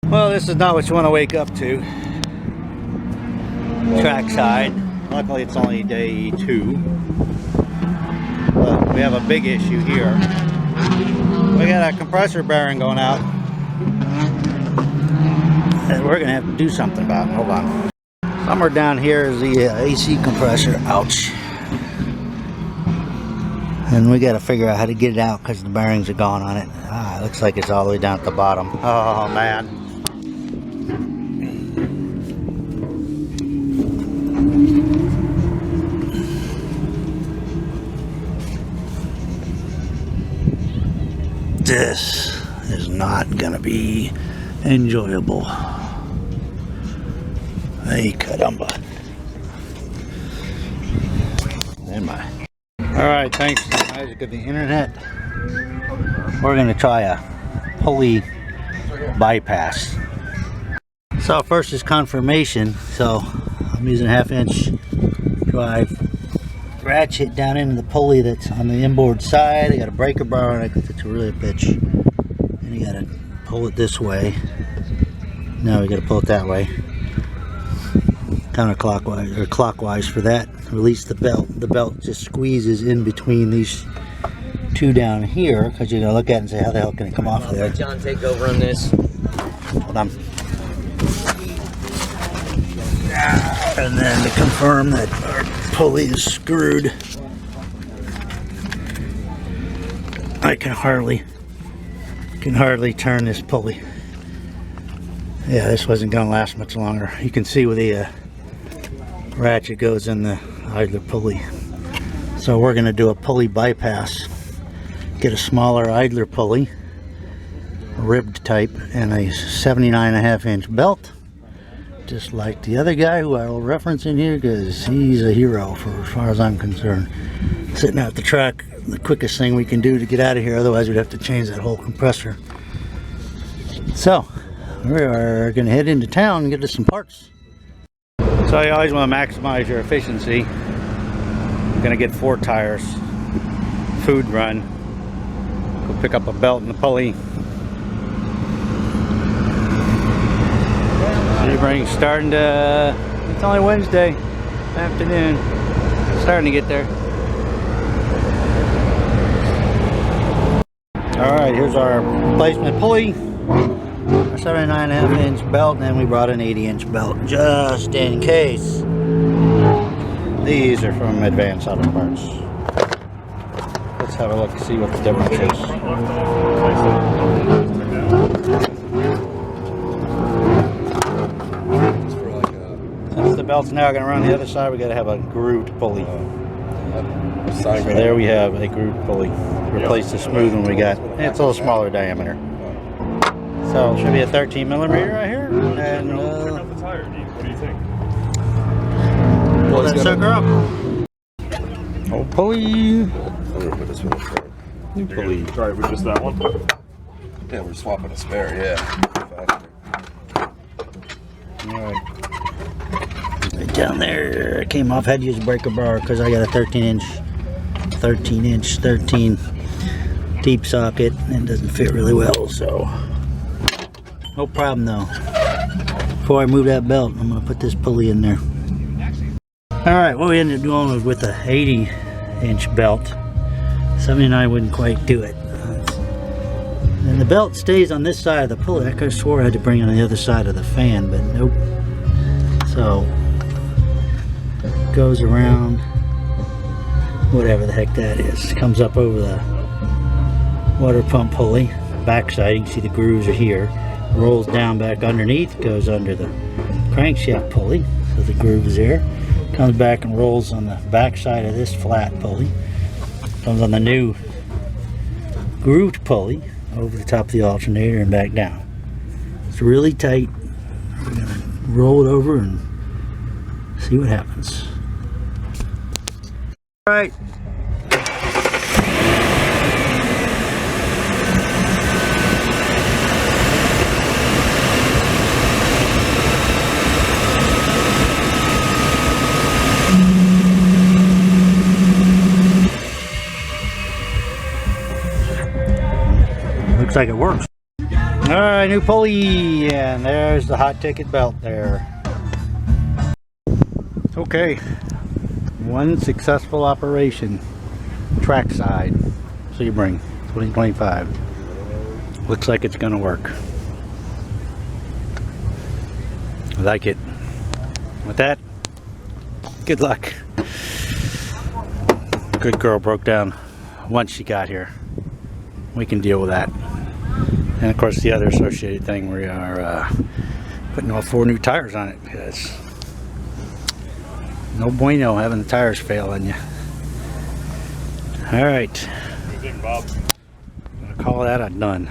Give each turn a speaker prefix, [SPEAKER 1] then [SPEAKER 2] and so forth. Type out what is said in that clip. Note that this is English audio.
[SPEAKER 1] Well, this is not what you want to wake up to. Trackside. Luckily it's only day 2. But we have a big issue here. We got a compressor bearing going out. And we're going to have to do something about it. Hold on. Somewhere down here is the AC compressor. Ouch. And we got to figure out how to get it out because the bearings are gone on it. It looks like it's all the way down at the bottom. Oh man. This is not gonna be enjoyable. Hey, caramba. Alright, thanks guys to the internet. We're gonna try a pulley bypass. So first is confirmation. So I'm using a 1/2-inch drive ratchet down into the pulley that's on the inboard side. I got a breaker bar on it because it's really a pitch. And you gotta pull it this way. Now we gotta pull it that way. Counterclockwise or clockwise for that. Release the belt. The belt just squeezes in between these two down here because you're gonna look at it and say, how the hell can it come off there?
[SPEAKER 2] Let John take over on this.
[SPEAKER 1] Hold on. And then to confirm that our pulley is screwed, I can hardly turn this pulley. Yeah, this wasn't gonna last much longer. You can see where the ratchet goes in the idler pulley. So we're gonna do a pulley bypass. Get a smaller idler pulley, ribbed type, and a 79.5-inch belt. Just like the other guy who I will reference in here because he's a hero for as far as I'm concerned. Sitting out the track, the quickest thing we can do to get out of here, otherwise we'd have to change that whole compressor. So, we are going to head into town and get us some parts. So you always want to maximize your efficiency. I'm going to get 4 tires, food run, go pick up a belt and the pulley. Spring's starting to, it's only Wednesday afternoon, starting to get there. Alright, here's our replacement pulley, our 79.5-inch belt, and then we brought an 80-inch belt just in case. These are from Advanced Auto Parts. Let's have a look and see what the difference is. Since the belt's now going to run the other side, we got to have a grooved pulley. So there we have a grooved pulley. Replace the smooth one we got. It's a little smaller diameter. So it should be a 13mm right here. And
[SPEAKER 3] what do you think?
[SPEAKER 1] Pull that sucker up. Oh, pulley.
[SPEAKER 3] I'm gonna put this one in front. New pulley. Try it with just that one. Yeah, we're swapping a spare. Yeah.
[SPEAKER 1] All right. Right down there, it came off. Had to use a breaker bar because I got a 13 deep socket and it doesn't fit really well. So no problem though. Before I move that belt, I'm gonna put this pulley in there. All right, what we ended up doing was with a 80-inch belt. 79 wouldn't quite do it. And the belt stays on this side of the pulley. I could have swore I had to bring it on the other side of the fan, but nope. So it goes around, whatever the heck that is. It comes up over the water pump pulley, backside. You can see the grooves are here. Rolls down back underneath, goes under the crankshaft pulley, so the groove is there. Comes back and rolls on the backside of this flat pulley. Comes on the new grooved pulley over the top of the alternator and back down. It's really tight. We're gonna roll it over and see what happens. All right. Looks like it works. All Alright, new pulley, and there's the hot ticket belt there. Okay, one successful operation, trackside, Sebring 2025. Looks like it's gonna work. I like it. With that, good luck. Good girl broke down once she got here. We can deal with that. And of course the other associated thing, we are putting all 4 new tires on it, because no bueno having the tires fail on you. Alright.
[SPEAKER 3] Good thing, Bob.
[SPEAKER 1] I'm gonna call that a done.